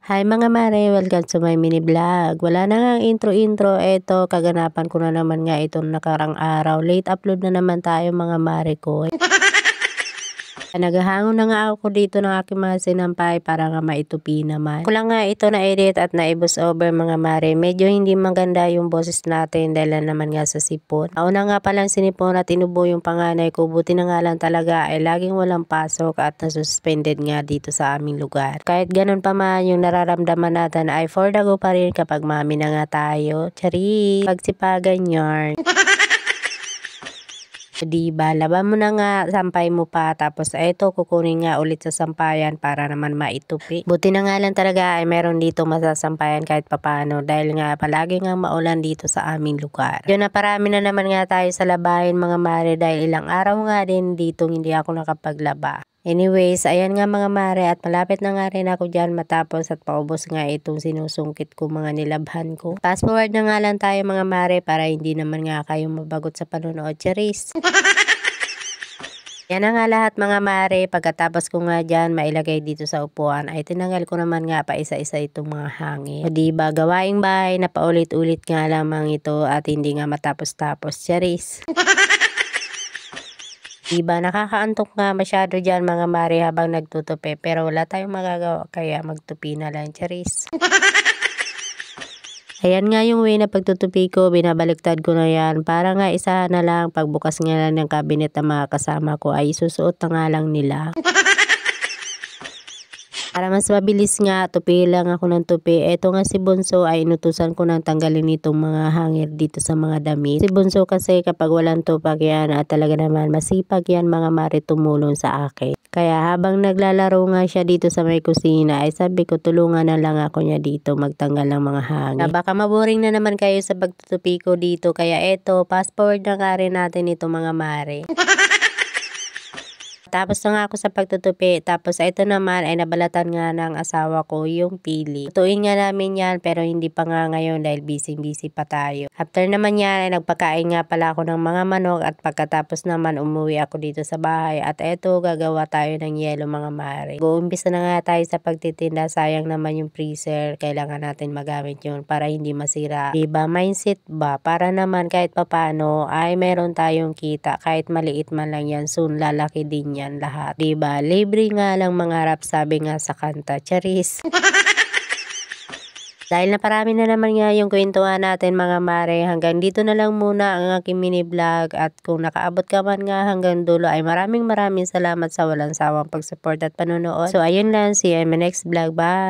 Hi mga mare, welcome to my mini vlog. Wala na nga intro-intro. Eto, kaganapan ko na naman nga itong nakarang araw. Late upload na naman tayo mga mare ko. Naghahangon na nga ako dito ng aking mga sinampay para nga maitupi naman. Ko lang nga ito na edit at na-voice over mga mare. Medyo hindi maganda yung boses natin dahil naman nga sa sipon. Nauna nga palang sinipon at inubo yung panganay ko. Buti na nga lang talaga ay laging walang pasok at nasuspended nga dito sa aming lugar. Kahit ganun pa man yung nararamdaman natin ay for the go pa rin kapag mami na nga tayo. Chari! Pagsipagan yarn. Diba, laban mo na nga, sampay mo pa, tapos eto kukunin nga ulit sa sampayan para naman maitupi. Buti na nga lang talaga ay meron dito masasampayan kahit papano dahil nga palagi nga maulan dito sa aming lugar. Yun na, parami na naman nga tayo sa labahin mga mare dahil ilang araw nga din dito hindi ako nakapaglaba. Anyways, ayan nga mga mare at malapit na nga rin ako dyan matapos at paubos nga itong sinusungkit ko mga nilabhan ko. Fast forward na nga lang tayo mga mare para hindi naman nga kayo mabagot sa panonood. Charis! Yan na nga lahat mga mare, pagkatapos ko nga dyan mailagay dito sa upuan ay tinanggal ko naman nga pa isa-isa itong mga hangin. O diba, gawaing bahay na paulit-ulit nga lamang ito at hindi nga matapos-tapos. Charis! Diba, nakakaantok nga masyado dyan mga mare habang nagtutupi pero wala tayong magagawa kaya magtupi na lang. Charis! Ayan nga yung way na pagtutupi ko, binabaliktad ko na yan para nga isa na lang pagbukas nga lang ng cabinet ng mga kasama ko ay susuot na nga lang nila. Para mas mabilis nga, tupi lang ako ng tupi. Eto nga si Bunso ay inutusan ko ng tanggalin itong mga hangir dito sa mga damit. Si Bunso kasi kapag walang tupak yan at talaga naman masipag yan mga mare tumulong sa akin. Kaya habang naglalaro nga siya dito sa may kusina ay sabi ko tulungan na lang ako niya dito magtanggal ng mga hangir. Baka maboring na naman kayo sa pagtutupi ko dito kaya eto, fast forward na nga rin natin ito mga mare. Tapos na nga ako sa pagtutupi. Tapos ito naman ay nabalatan nga ng asawa ko yung pili. Tutuin nga namin yan pero hindi pa nga ngayon dahil busy pa tayo. After naman yan ay nagpakain nga pala ako ng mga manok at pagkatapos naman umuwi ako dito sa bahay. At eto gagawa tayo ng yelo mga mare. Uumpisa na nga tayo sa pagtitinda. Sayang naman yung freezer. Kailangan natin magamit yun para hindi masira. Diba? Mindset ba? Para naman kahit papano ay meron tayong kita. Kahit maliit man lang yan soon lalaki din yan lahat. Diba? Libre nga lang mangarap sabi nga sa kanta. Charis! Dahil na parami na naman nga yung kwentuhan natin mga mare, hanggang dito na lang muna ang aking mini vlog at kung nakaabot ka man nga hanggang dulo ay maraming salamat sa walang sawang pag-support at panonood. So ayun lang, see you in my next vlog. Bye!